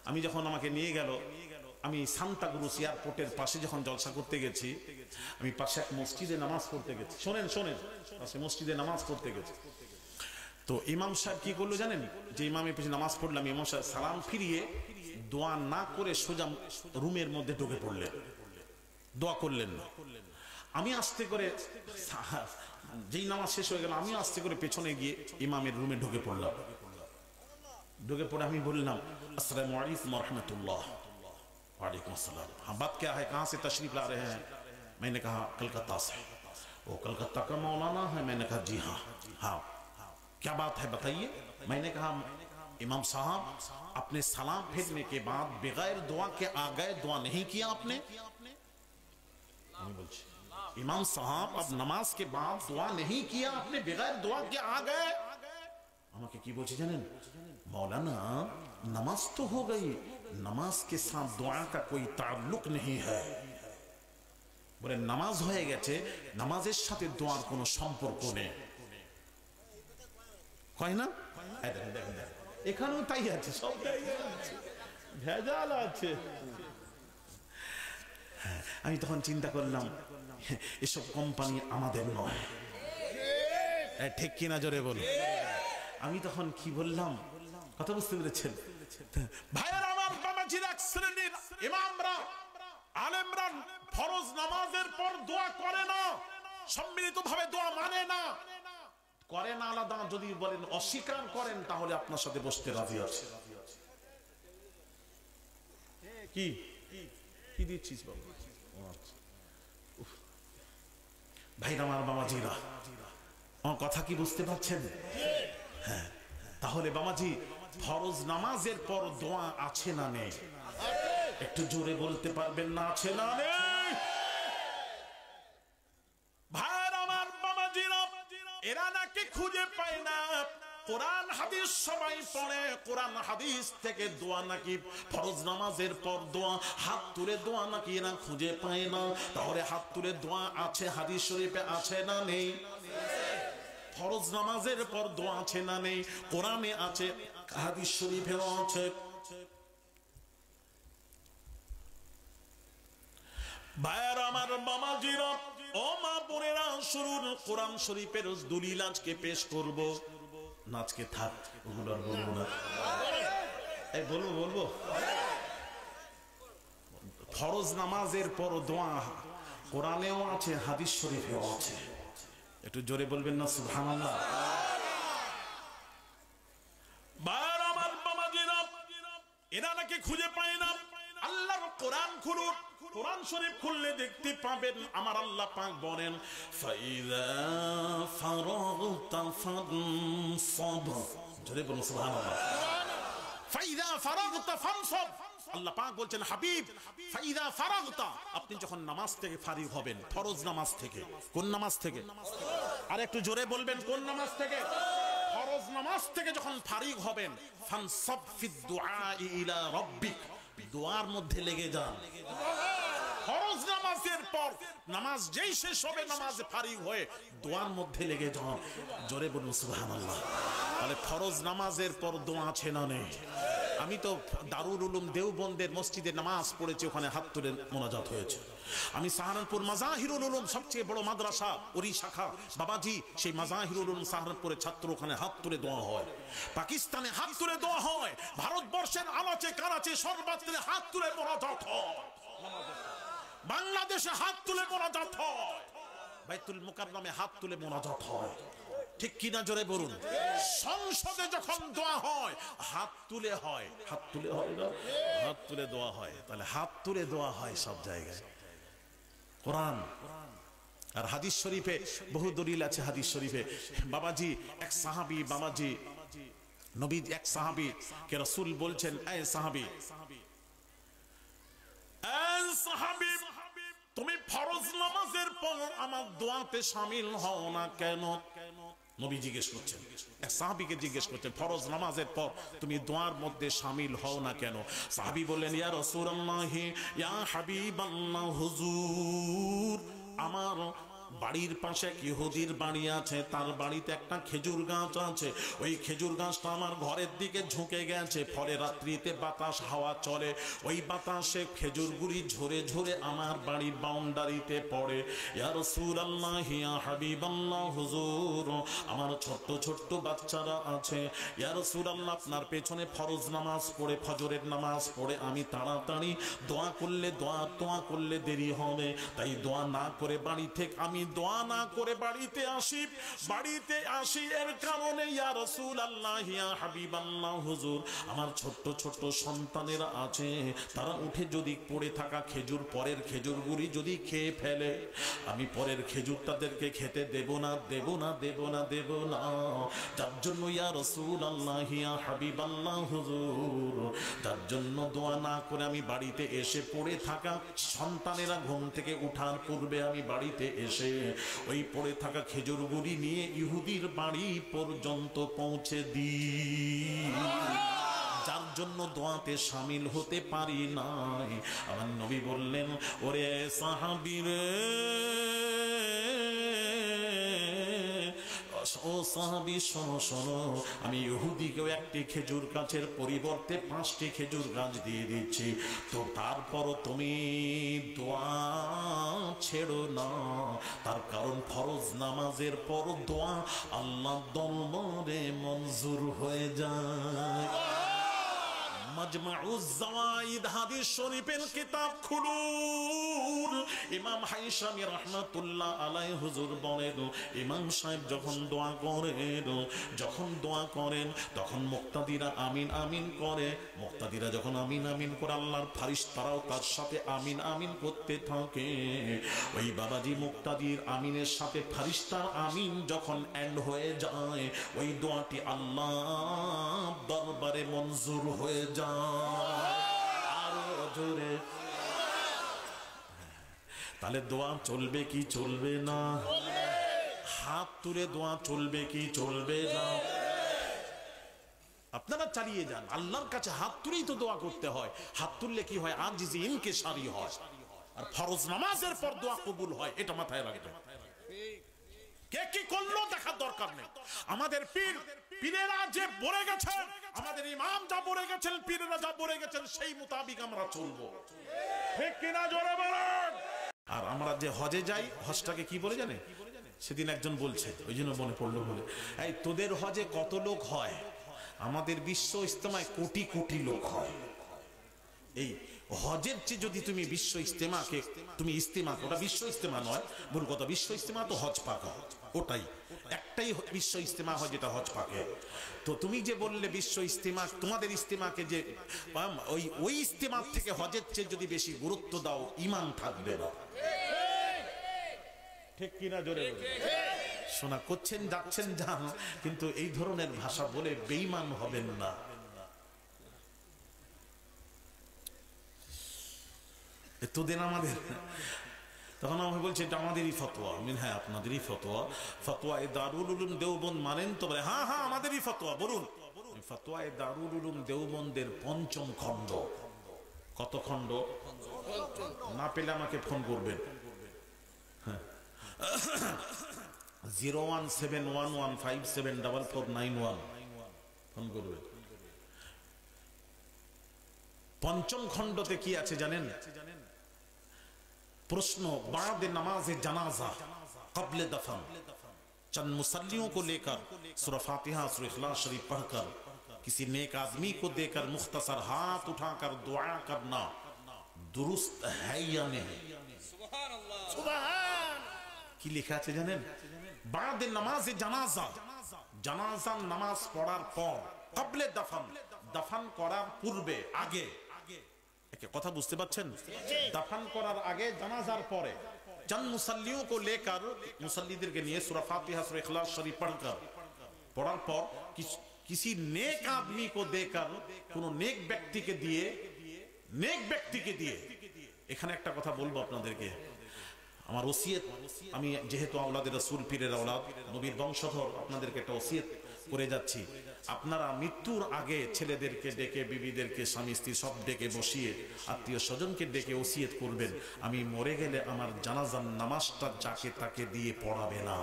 আমি যখন আমাকে নিয়ে গেল, আমি সান্তাক্রুজ এয়ারপোর্টের পাশে যখন জলসা করতে গেছি, আমি পাশে এক মসজিদে নামাজ পড়তে গেছি। শোনেন, পাশে মসজিদে নামাজ পড়তে গেছি। তো ইমাম সাহেব কি করলো জানেন? যে ইমামের পিছনে নামাজ পড়লাম, ইমাম সাহেব সালাম ফিরিয়ে দোয়া না করে সোজা রুমের মধ্যে ঢুকে পড়লেন, দোয়া করলেন না। আমি আস্তে করে, যেই নামাজ শেষ হয়ে গেল, আমি আস্তে করে পেছনে গিয়ে ইমামের রুমে ঢুকে পড়লাম। ঢুকে পড়ে আমি বললাম, আসসালামু আলাইকুম ওয়া রাহমাতুল্লাহ। वालेकुम अस्सलाम। हाँ, बात क्या है, कहाँ से तशरीफ ला रहे हैं? मैंने कहा कलकत्ता से। वो कलकत्ता का मौलाना है? मैंने कहा जी हाँ। हाँ, क्या बात है बताइए। मैंने कहा इमाम साहब, अपने सलाम फेरने के बाद बगैर दुआ के आ गए, दुआ नहीं किया आपने? इमाम साहब, अब नमाज के बाद दुआ नहीं किया आपने, बगैर दुआ के आ गए। আমাকে কি বলছে জানেন? मौलाना, नमाज तो हो गई, नमाज के साथ दुआ का कोई ताल्लुक नहीं है। বলে নামাজ হয়ে গেছে, নামাজের সাথে দোয়ার কোনো সম্পর্ক নেই। কয় না? দেখেন দেখেন দেখেন, এখানেও তাই আছে, সব জায়গায় আছে, ভেজাল আছে। আমি তখন চিন্তা করলাম এসব কোম্পানি আমাদের নয়, ঠিক কিনা জোরে বল। আমি তখন কি বললাম, কথা বুঝতে পেরেছেন ভাইয়ের আমার? বাবাজির এক শ্রেণীর ইমামরা আলেমরা ফরজ নামাজের পর দোয়া করে না, সম্মিলিত ভাবে দোয়া মানে না, করে না আলাদা। যদি বলেন অস্বীকার করেন তাহলে আপনার সাথে বসতে রাজি আছে। কি কি দিচ্ছিস বাবা? ভাইরা আমার, বাবাজিরা আমার কথা কি বুঝতে পারছেন? হ্যাঁ, তাহলে বাবাজি ফরজ নামাজের পর দোয়া আছে না নেই? একটু জোরে বলতে পারবেন না আছে না নেই? ভাইরা আমার, বাবাজিরা এরা নাকি খুঁজে পায় না। কোরআন হাদিস সবাই পড়ে, কোরআন হাদিস থেকে দোয়া নাকি ফরজ নামাজের পর দোয়া, হাত তুলে দোয়া নাকি এরা খুঁজে পায় না। তাহলে হাত তুলে দোয়া আছে হাদিস শরীফে আছে না নেই? ফরজ নামাজের পর দোয়া আছে না নেই? কোরআনে আছে, হাদিস শরীফেও আছে। ভাইয়ের আমার, বাবাজিরা ও মা বোনেরা, শুরুর কোরআন শরীফের দলিল আজকে পেশ করব। নাচকে থাক, ওগুলো আর বলবো না। এই বলবো বলবো ফরজ নামাজের পর দোয়া কোরআনেও আছে, হাদিস শরীফেও আছে। একটু জোরে বলবেন না সুবহানাল্লাহ? ভাইয়ের আমার, বাবাজিরা এরা নাকি খুঁজে পায় না। আল্লাহর কোরআন খুলুন, কোরআন শরীফ খুললে দেখতে পাবেন আমার আল্লাহ পাক বলেন, ফাইযা ফারাগতা ফানসাব। জোরে বলুন সুবহানাল্লাহ। ফাইযা ফারাগতা ফানসাব। আল্লাহ পাক বলছেন, হাবিব ফাইযা ফারাগতা, আপনি যখন নামাজ থেকে ফারিগ হবেন, ফরজ নামাজ থেকে। কোন নামাজ থেকে? আর একটু জোরে বলবেন, কোন নামাজ থেকে? ফরজ নামাজ থেকে যখন ফারিগ হবেন, ফানসাব ফিদ দুআ ইলা রাব্বিক, দোয়ার মধ্যে লেগে যান। ফরজ নামাজের পর নামাজ যেই শেষ হবে, নামাজে ফারিগ হয়ে দোয়ার মধ্যে লেগে যান। জোরে বলুন সুবহানাল্লাহ। তাহলে ফরজ নামাজের পর দোয়া আছে না নেই? আমি তো দারুল উলুম দেওবন্দের মসজিদে নামাজ পড়েছি, ওখানে হাত তুলে মোনাজাত হয়েছে। আমি সাহারানপুর মাজাহিরুল উলুম, সবচেয়ে বড় মাদ্রাসা ওরি শাখা বাবাজি, সেই মাজাহিরুল উলুম সাহারানপুরের ছাত্র, ওখানে হাত তুলে দোয়া হয়। পাকিস্তানে হাত তুলে দোয়া হয়। ভারতবর্ষের আনাচে কানাচে সর্বত্র হাত তুলে মোনাজাত হয়। বাংলাদেশে হাত তুলে মোনাজাত হয়। বাইতুল মুকাররমে হাত তুলে মোনাজাত হয়। ঠিক কিনা জোরে বলুন? সংসদে যখন দোয়া হয় হাত তুলে হয়, হাত তুলে হয় না, হাত তুলে দোয়া হয়। তাহলে হাত তুলে দোয়া হয় সব জায়গায়। কোরআন আর হাদিস শরীফে বহু দলিল আছে। হাদিস শরীফে বাবাজি এক সাহাবী, বাবাজি নবী এক সাহাবী কে রাসূল বলছেন, এই সাহাবী, এই সাহাবী, তুমি ফরজ নামাজের পর আমার দোয়াতে শামিল হও না কেন? নবী জিজ্ঞেস করছেন, এক সাহাবীকে জিজ্ঞেস করছেন, ফরজ নামাজের পর তুমি দোয়ার মধ্যে শামিল হও না কেন? সাহাবী বললেন, ইয়া রাসূলুল্লাহ, ইয়া হাবিবাল্লাহ, হুজুর, আমার বাড়ির পাশে ইহুদির বাড়ি আছে, তার বাড়িতে একটা খেজুর গাছ আছে। ওই খেজুর গাছটা আমার ঘরের দিকে ঝুঁকে গেছে, ফলে রাত্রিতে বাতাস হাওয়া চলে, ওই বাতাসে খেজুরগুলি ঝরে ঝরে আমার বাড়ির বাউন্ডারিতে পড়ে। ইয়া রাসূলুল্লাহ, ইয়া হাবিবাল্লাহ, হুজুর, আমার ছোট্ট ছোট্ট বাচ্চারা আছে। ইয়া রাসূলুল্লাহ, আপনার পেছনে ফরজ নামাজ পড়ে, ফজরের নামাজ পড়ে আমি তাড়াতাড়ি দোয়া করলে দেরি হবে, তাই দোয়া না করে বাড়ি থেকে আমি দোয়া না করে বাড়িতে আসি এর কারণে ইয়া রাসূলুল্লাহ, ইয়া হাবিবাল্লাহ, হুজুর, আমার ছোট্ট ছোট্ট সন্তানেরা আছে, তারা উঠে যদি পড়ে থাকা খেজুর, পরের খেজুরগুলি যদি খেয়ে ফেলে, আমি পরের খেজুর তাদেরকে খেতে দেব না। যার জন্য ইয়া রাসূলুল্লাহ, ইয়া হাবিবাল্লাহ, হুজুর, যার জন্য দোয়া না করে আমি বাড়িতে এসে পড়ে থাকা সন্তানেরা ঘুম থেকে উঠার পূর্বে আমি বাড়িতে এসে ওই পড়ে থাকা খেজুরগুলি নিয়ে ইহুদির বাড়ি পর্যন্ত পৌঁছে দিই, যার জন্য দোয়াতে শামিল হতে পারি নাই। আমার নবী বললেন, ওরে সাহাবী রে, ও সাহাবী শোনো শোনো, আমি ইহুদিকেও একটি খেজুর গাছের পরিবর্তে 5টি খেজুর গাছ দিয়ে দিচ্ছি, তো তারপরও তুমি দোয়া ছেড়ো না। তার কারণ ফরজ নামাজের পর দোয়া আল্লাহ দরবারে মঞ্জুর হয়ে যায়। মাজমাউজ জাওয়াইদ হাদিস শরীফের কিতাব খুলুন, ইমাম হাইসামি রাহমাতুল্লাহ আলাইহি হুজুর বলেন, ইমাম সাহেব যখন দোয়া করেন তখন মুক্তাদিরা আমিন আমিন করে। মুক্তাদিরা যখন আমিন আমিন করে, আল্লাহর ফেরেশতারাও তার সাথে আমিন আমিন করতে থাকে। ওই বাবাজি মুক্তাদির আমিনের সাথে ফেরেশতার আমিন যখন এন্ড হয়ে যায়, ওই দোয়াটি আল্লাহ দরবারে মঞ্জুর হয়ে যায়। আরো জোরে। তাহলে দোয়া চলবে কি চলবে না? হাত তুলে দোয়া চলবে কি চলবে না? আপনারা চালিয়ে যান, আল্লাহর কাছে হাত তুলেই তো দোয়া করতে হয়। হাত তুললে কি হয়? আজিজি ইনকিসারি হয়। আর ফরজ নামাজের পর দোয়া কবুল হয়, এটা মাথায় রাখবেন। কে কি করলো দেখার দরকার নেই। আমাদের পীরেরা যে বলে গেছেন, আমাদের ইমাম যা বলে গেছেন, পীরেরা যা বলে গেছেন, সেই মোতাবেক আমরা চলবো। ঠিক কিনা জোরে বলেন। আর আমরা যে হজে যাই, হজটাকে কি বলে জানেন? সেদিন একজন বলছে, ওই জন্য মনে পড়লো, বলে এই তোদের হজে কত লোক হয়? আমাদের বিশ্ব ইজতেমায় কোটি কোটি লোক হয়। এই হজের চেয়ে যদি তুমি বিশ্ব ইজতেমাকে তুমি ইজতেমা, ওটা বিশ্ব ইজতেমা নয়, ভুল কথা, বিশ্ব ইজতেমা তো হজ পাক, ওটাই একটাই বিশ্ব ইজতেমা হয় যেটা হজ পাকে। তো তুমি যে বললে বিশ্ব ইজতেমা, তোমাদের ইজতেমাকে যে ওই ইজতেমার থেকে হজের চেয়ে যদি বেশি গুরুত্ব দাও, ঈমান থাকবে না। ঠিক কিনা জোরে শোনা করছেন, যাচ্ছেন যান, কিন্তু এই ধরনের ভাষা বলে বেঈমান হবেন না। এতদিন আমাদের, তখন আমি বলছি এটা আমাদেরই ফতোয়া। আমি হ্যাঁ আপনাদেরই ফতোয়া। ফতোয়া এ দারুল উলুম দেওবন্দ মানেন তো? বলে হ্যাঁ হ্যাঁ আমাদেরই ফতোয়া। বলুন, ফতোয়া এ দারুল উলুম দেওবন্দের 5ম খণ্ড। কত খণ্ড? না পেলে আমাকে ফোন করবেন। 01711574491 ফোন করবেন। 5ম খণ্ডতে কি আছে জানেন? प्रश्न बाद नमाज जनाजा कब्ल दफन चंद मुसल्लियों को लेकर सूरह फातिहा सूरह इखलास शरीफ पढ़कर किसी नेक आदमी को देकर मुख्तसर हाथ उठाकर दुआ करना दुरुस्त है या नहीं? सुभान की लिखा আছে জানেন? बाद नमाज जनाजा, जनाजा नामाज পড়ার পর, कब्ल दफन, दफन করার পূর্বে, আগে। কথা বুঝতে পারছেন? দাফন করার আগে, জানাজার পরে, চন্দ মুসল্লিयों को लेकर, মুসল্লিদেরকে নিয়ে সূরা ফাতিহা সূরা ইখলাস শরীফ পড়ার পর किसी नेक आदमी को देकर, কোন নেক ব্যক্তিকে দিয়ে, এখানে একটা কথা বলবো আপনাদেরকে, আমার ওসিয়ত, আমি যেহেতু আওলাদের রাসূল, পীরের আওলাদ, নবীর বংশধর, আপনাদেরকে একটা ওসিয়ত করে যাচ্ছি। আপনারা মৃত্যুর আগে ছেলেদেরকে ডেকে, বিবিদেরকে, স্বামী স্ত্রী সব ডেকে বসিয়ে, আত্মীয় স্বজনকে ডেকে ওসিয়ত করবেন, আমি মরে গেলে আমার জানাজার নামাজটা যাকে তাকে দিয়ে পড়াবে না।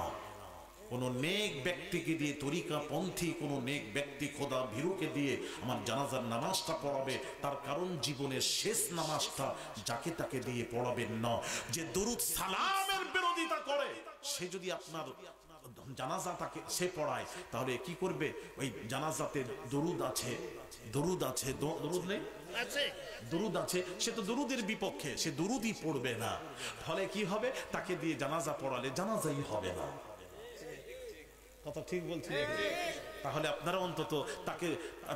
কোন নেক ব্যক্তিকে দিয়ে, তরিকা পন্থী কোন নেক ব্যক্তি, খোদা ভীরুকে দিয়ে আমার জানাজার নামাজটা পড়াবে। তার কারণ জীবনের শেষ নামাজটা যাকে তাকে দিয়ে পড়াবেন না। যে দরুদ সালামের বিরোধিতা করে, সে যদি আপনার জানাজাটাকে সে পড়ায়, তাহলে কি করবে? ওই জানাজাতে দরুদ আছে, দরুদ নেই, দরুদ আছে, সে তো দরুদের বিপক্ষে, সে দরুদই পড়বে না। ফলে কি হবে? তাকে দিয়ে জানাজা পড়ালে জানাজাই হবে না। কথা ঠিক বলছি? তাহলে আপনারা অন্তত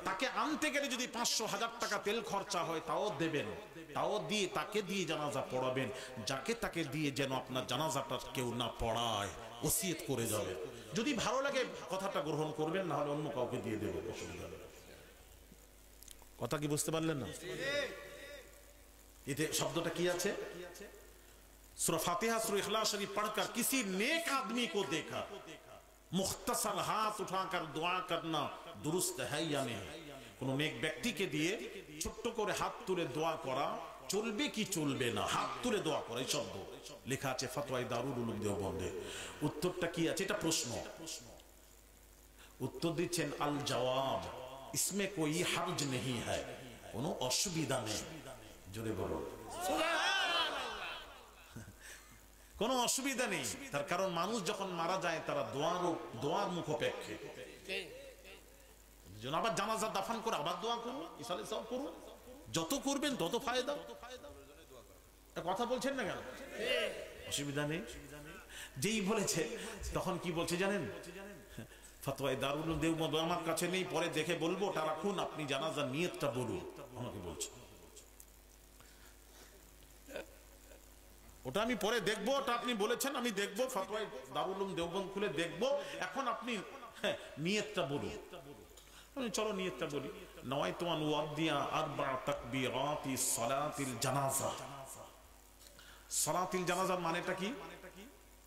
তাকে আনতে গেলে যদি 500,000 টাকা তেল খরচা হয়, তাও দেবেন, তাও দিয়ে তাকে দিয়ে জানাজা পড়াবেন। যাকে তাকে দিয়ে যেন আপনার জানাজাটা কেউ না পড়ায়, ওসিয়ত করে যাবে। যদি ভালো লাগে কথাটা গ্রহণ করবেন, না হলে অন্য কাউকে দিয়ে দেবেন, অসুবিধা নেই। কথা কি বুঝতে পারলেন না? এতে শব্দটা কি আছে? सूरह फातिहा सूरह इखलास शरीफ पढ़कर किसी नेक आदमी को देखा, मुख्तसर हाथ उठाकर दुआ करना दुरुस्त है या नहीं? কোন নেক ব্যক্তিকে দিয়ে ছোট্ট করে হাত তুলে দোয়া করা চলবে কি চলবে না? হাত তুলে দোয়া করা, এই শব্দ লেখা আছে ফতোয়ায়ে দারুল উলুম দেওবন্দে। উত্তরটা কি আছে? এটা প্রশ্ন। উত্তর দিচ্ছেন আল জওয়াব ইসমে কোই হার্জ নেই হ্যায়, কোনো অসুবিধা নেই। জোরে বলো কোনো অসুবিধা নেই। তার কারণ মানুষ যখন মারা যায় তারা দোয়ার মুখপেক্ষে। আবার জানাজা দাফন করে আবার দোয়া করুন, ইসালে সব করুন, যত করবেন তত ফায়দা। কথা বলছেন না কেন? অসুবিধা নেই। যেই বলেছে তখন কি বলছে জানেন? ফতোয়া দারুল উলুম দেওবন্দ আমার কাছে নেই, পরে দেখে বলবো, ওটা রাখুন, আপনি জানাজার নিয়তটা বলুন। আমাকে বলছে ওটা আমি পরে দেখবো, ওটা আপনি বলেছেন আমি দেখবো, ফতোয়া দারুল উলুম দেওবন্দ খুলে দেখবো, এখন আপনি নিয়তটা বলুন। চলো নিয়তটা বলি। নওয়াইতু আন উআদ্দিয়া আরবা তাকবীরাতি সালাতিল জানাজা। সালাতিল জানাজার মানেটা কি?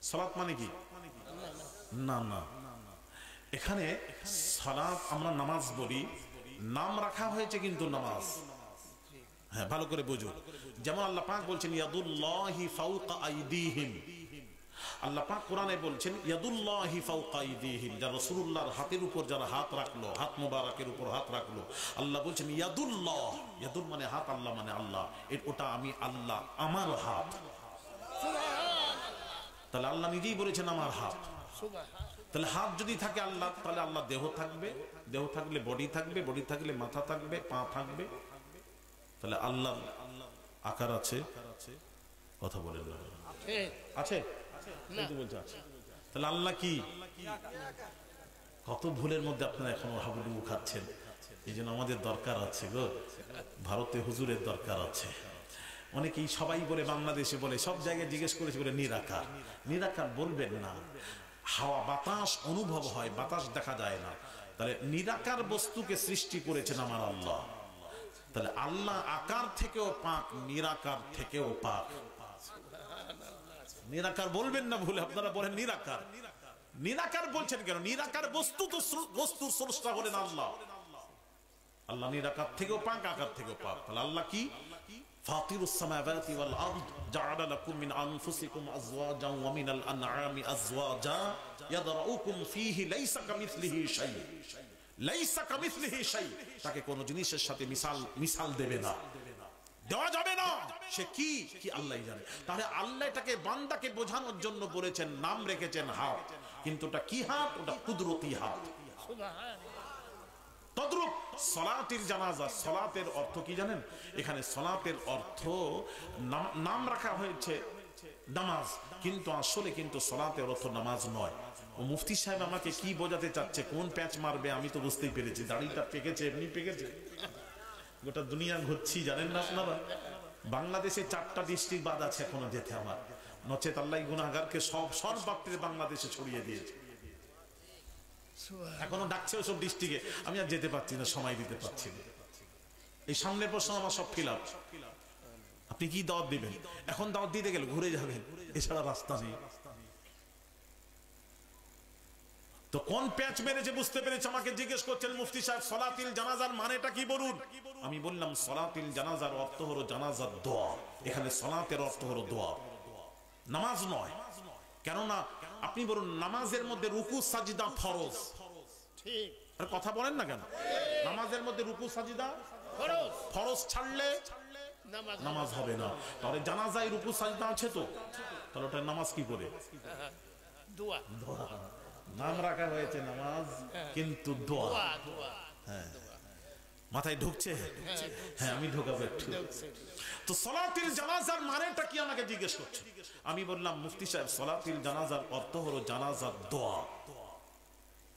সালাত মানে কি? না না, এখানে সালাত আমরা নামাজ বলি, নাম রাখা হয়েছে কিন্তু নামাজ। হ্যাঁ, ভালো করে বুঝুন। যেমন আল্লাহ পাক বলছেন ইয়াদুল্লাহি ফাওকা আইদিহিম। আল্লাহ পাক কোরআনে বলছেন ইয়াদুল্লাহি ফাওকা আইদিহিম, যারা রাসূলুল্লাহর হাতের উপর যারা হাত রাখলো, হাত মোবারকের উপর হাত রাখলো, আল্লাহ বলছেন ইয়াদুল্লাহ, ইয়াদুল মানে হাত, আল্লাহ মানে আল্লাহ, ওটা আমি আল্লাহ, আমার হাত। তাহলে আল্লাহ নিজেই বলেছেন আমার হাত। তাহলে হাত যদি থাকে আল্লাহ, তাহলে আল্লাহ দেহ থাকবে, দেহ থাকলে বডি থাকবে, বডি থাকলে মাথা থাকবে, পা থাকবে। তাহলে আল্লাহ আকার আছে, কথা বলেন আছে, তাহলে আল্লাহ কি? কত ভুলের মধ্যে আপনারা এখনো হাবুডুবু খাচ্ছেন। এই জন্য আমাদের দরকার আছে গো, ভারতে হুজুরের দরকার আছে। অনেকেই সবাই বলে, বাংলাদেশে বলে, সব জায়গায় জিজ্ঞেস করেছে বলে নিরাকার। নিরাকার বলবেন না, হাওয়া বাতাস অনুভব হয়, বাতাস দেখা যায় না। তাহলে নিরাকার বস্তুকে সৃষ্টি করেছেন আমার আল্লাহ। তাহলে আল্লাহ আকার থেকেও পাক, নিরাকার থেকেও পাক। নিরাকার বলবেন না ভুলে, আপনারা বলেন নিরাকার। নিরাকার বলছেন কেন? নিরাকার বস্তু তো বস্তুর স্রষ্টা হলেন আল্লাহ। আল্লাহ নিরাকার থেকেও পাক, আকার থেকেও পাক। তাহলে আল্লাহ কি? ফাতিরুস সামাওয়াতি ওয়াল আরদ জাআলা লাকুম মিন আনফুসিকুম আজওয়াজান ওয়া মিনাল আনআমি আজওয়াজা ইয়াদরাউকুম ফীহি লাইসা কামিসলিহি শাই। লাইসা কামিসলিহি শাই, তাকে কোন জিনিসের সাথে মিসাল দেবে না, দেওয়া যাবে না। সে কি আল্লাহই জানে। তাহলে আল্লাহ এটাকে বান্দাকে বোঝানোর জন্য বলেছেন, নাম রেখেছেন হাত, কিন্তু ওটা কি হাত? ওটা কুদরতি হাত। তদ্রূপ সালাতিল জানাজা, সালাতের অর্থ কি জানেন? এখানে সালাতের অর্থ নাম রাখা হয়েছে নামাজ, কিন্তু আসলে কিন্তু সালাতের অর্থ নামাজ নয়। ও মুফতি সাহেব আমাকে কি বোঝাতে চাচ্ছে, কোন প্যাঁচ মারবে আমি তো বুঝতেই পেরেছি। দাড়িটা পেকেছে, এমনি পেকেছে, গোটা দুনিয়া ঘুরছি, জানেন না আপনারা? বাংলাদেশে 4টা ডিস্ট্রিক্ট বাদ আছে এখনো যেতে আমার, নচেত আল্লাহ গুনাহগারকে সব বাপরে বাংলাদেশে ছড়িয়ে দিয়েছে। এখনো ডাকছে ওসব ডিস্ট্রিক্টে, আমি আর যেতে পারছি না, সময় দিতে পারছি না। এই সামনের প্রশ্ন আমার সব ফিল আপ। আপনি কি দাওয়াত দিবেন? এখন দাওয়াত দিতে গেলে ঘুরে যাবেন, এছাড়া রাস্তা নেই। তো কোন প্যাচ মেরেছে বুঝতে পেরেছে, আমাকে জিজ্ঞেস করছেন মুফতি সাহেব সালাতিল জানাজার মানেটা কি বলুন। আমি বললাম সালাতিল জানাজার অর্থ হলো জানাজার দোয়া। এখানে সালাতের অর্থ হলো দোয়া, নামাজ নয়। কেননা আপনি বলুন নামাজের মধ্যে রুকু সাজদা ফরজ, ঠিক? আর কথা বলেন না কেন? নামাজের মধ্যে রুকু সাজদা ফরজ, ফরজ ছাড়লে নামাজ হবে না। তাহলে জানাজায় রুকু সাজদা আছে তো, তাহলে ওটা নামাজ কি করে? দোয়া। নাম রাখা হয়েছে নামাজ, কিন্তু দোয়া। হ্যাঁ, মাথায় ঢুকছে? হ্যাঁ, আমি ঢোকাবো একটু। তো সালাতিল জানাজার মানেটা কি আমাকে জিজ্ঞেস করছে। আমি বললাম মুফতি সাহেব সালাতিল জানাজার অর্থ হলো জানাজার দোয়া।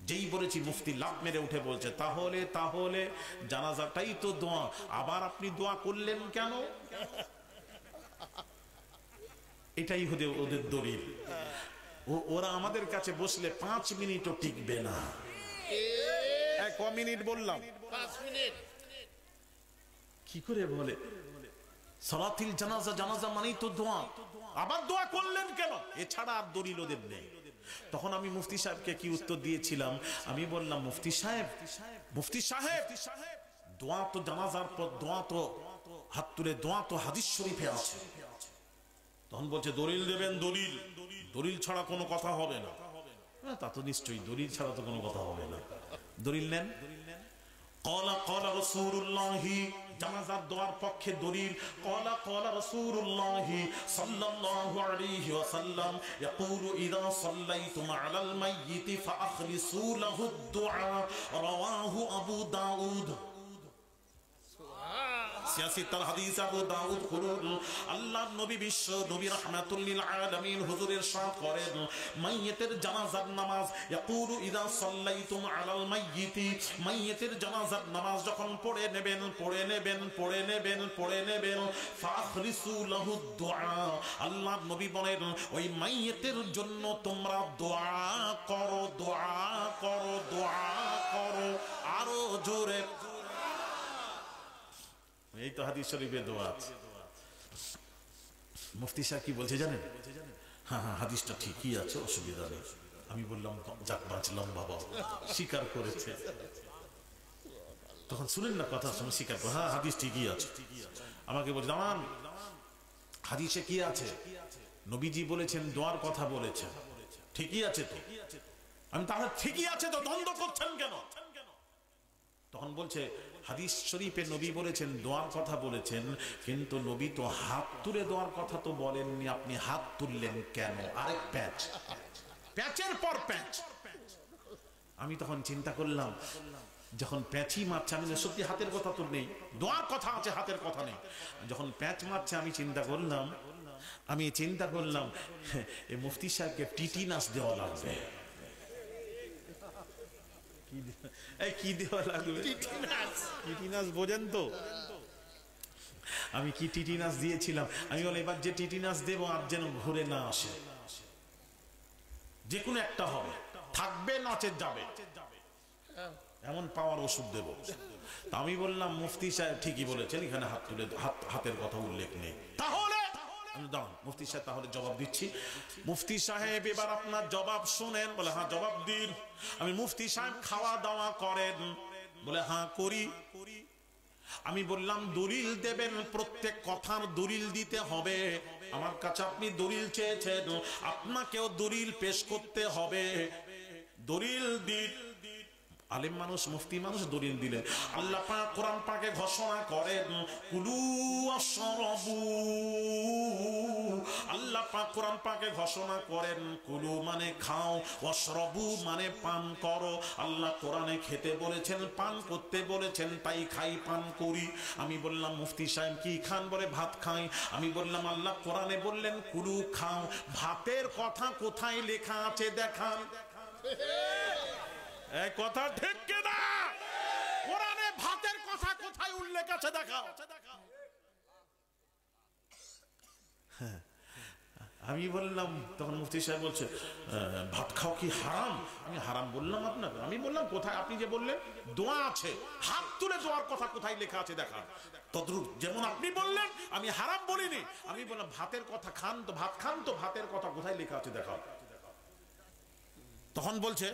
যেই বলেছি মুফতি লাফ মেরে উঠে বলছে তাহলে জানাজাটাই তো দোয়া, আবার আপনি দোয়া করলেন কেন? এটাই ওদের দলিল। ওরা আমাদের কাছে বসলে 5 মিনিটও টিকবে না। ক মিনিট বললাম? 5 মিনিট। কি করে বলে সালাতিল জানাজা, জানাজা মানেই তো দোয়া, আবার দোয়া করলেন কেন? এছাড়া আর দলিল ওদের নেই। তখন আমি মুফতি সাহেবকে কি উত্তর দিয়েছিলাম? আমি বললাম মুফতি সাহেব দোয়া তো জানাজার পর দোয়া তো হাত তুলে দোয়া তো হাদিস শরীফে আছে। তখন বলছে দলিল দেবেন, দলিল ছাড়া কোনো কথা হবে না। তা তো নিশ্চয়ই, দলিল ছাড়া তো কোনো কথা হবে না। দলিল নেন। قال رسول الله জানাজার দোয়ার পক্ষে দলিল قال رسول الله صلى الله عليه وسلم يقول اذا صليتم على الميت فاخلصوا له الدعاء رواه ابو داود। সিয়াসিতার হাদিস আবু দাউদ খুলুন। আল্লাহর নবী বিশ্ব নবী রাহমাতুল লিল আলামিন হুজুর ইরশাদ করেন, মাইয়িতের জানাজার নামাজ ইয়াকুলু ইযা সাল্লাইতুম আলাল মাইয়িতি, মাইয়িতের জানাজার নামাজ যখন পড়ে নেবেন ফাখরিসু লাহু দুআ, আল্লাহর নবী বলেন ওই মাইয়িতের জন্য তোমরা দোয়া করো আরো জোরে। এই তো হাদিস শরীফে দোয়া আছে। মুফতি সাহেব কি বলছে জানেন? হ্যাঁ হাদিসটা ঠিকই আছে, অসুবিধা নেই। আমি বললাম যাক বাঁচলাম বাবা, স্বীকার করেছে। তখন শুনেন না কথা, শুনে স্বীকার করে হ্যাঁ হাদিস ঠিকই আছে। আমাকে বলছে জামান হাদিসে কি আছে? নবীজি বলেছেন দোয়ার কথা বলেছেন, ঠিকই আছে তো। আমি তাহলে ঠিকই আছে তো দ্বন্দ্ব করছেন কেন? তখন বলছে হাদিস শরীফে নবী বলেছেন দোয়ার কথা বলেছেন, কিন্তু নবী তো হাত তুলে দোয়ার কথা তো বলেননি, আপনি হাত তুললেন কেন? আরেক প্যাচের পর প্যাচ। আমি তখন চিন্তা করলাম যখন প্যাচই মারছে, আমি সত্যি হাতের কথা তো নেই, দোয়ার কথা আছে হাতের কথা নেই। যখন প্যাচ মারছে আমি চিন্তা করলাম এই মুফতি সাহেবকে টিটিনাস দেওয়া লাগবে। কি দেওয়া লাগবে? টিটিনাস বোঝেন তো? আমি কি টিটিনাস দিয়েছিলাম, আমি বলে এবার যে টিটিনাস দেব আর যেন ঘুরে না আসে, যে কোনো একটা হবে, থাকবে নাচে যাবে, এমন পাওয়ার ওষুধ দেব। তা আমি বললাম মুফতি সাহেব ঠিকই বলেছেন, এখানে হাত তুলে হাতের কথা উল্লেখ নেই। তাহলে মুফতি সাহেব তাহলে জবাব দিচ্ছি। মুফতি সাহেব এবার আপনার জবাব শুনেন। বলে হ্যাঁ জবাব দিন। আমি মুফতি সাহেব খাওয়া দাওয়া করেন? বলে হ্যাঁ করি। আমি বললাম দলিল দেবেন, প্রত্যেক কথার দলিল দিতে হবে। আমার কাছে আপনি দলিল চেয়েছেন, আপনাকেও দলিল পেশ করতে হবে। দলিল দিন। আলেম মানুষ, মুফতি মানুষ দলিল দিলেন। আল্লাহ পাক কোরআন পাকে ঘোষণা করেন কুলু ওয়াশরাবু, আল্লাহ পাক কোরআন পাকে ঘোষণা করেন কুলু মানে খাও, ওয়াশরাবু মানে পান করো। আল্লাহ কোরআনে খেতে বলেছেন, পান করতে বলেছেন, তাই খাই পান করি। আমি বললাম মুফতি সাহেব কি খান? বলে ভাত খাই। আমি বললাম আল্লাহ কোরআনে বললেন কুলু খাও, ভাতের কথা কোথায় লেখা আছে দেখান। এই কথা ঠিক কিনা? কোরআনে ভাতের কথা কোথায় উল্লেখ আছে দেখাও। আমি বললাম, তখন মুফতি সাহেব বলছে ভাত খাও কি হারাম? আমি হারাম বললাম আপনাকে? আমি বললাম কোথায়? আপনি যে বললেন দোয়া আছে, হাত তুলে দোয়ার কথা কোথায় লেখা আছে দেখান। তদ্রূপ যেমন আপনি বললেন, আমি হারাম বলিনি। আমি বললাম ভাতের কথা খান তো, ভাত খান তো, ভাতের কথা কোথায় লেখা আছে দেখাও। তখন বলছে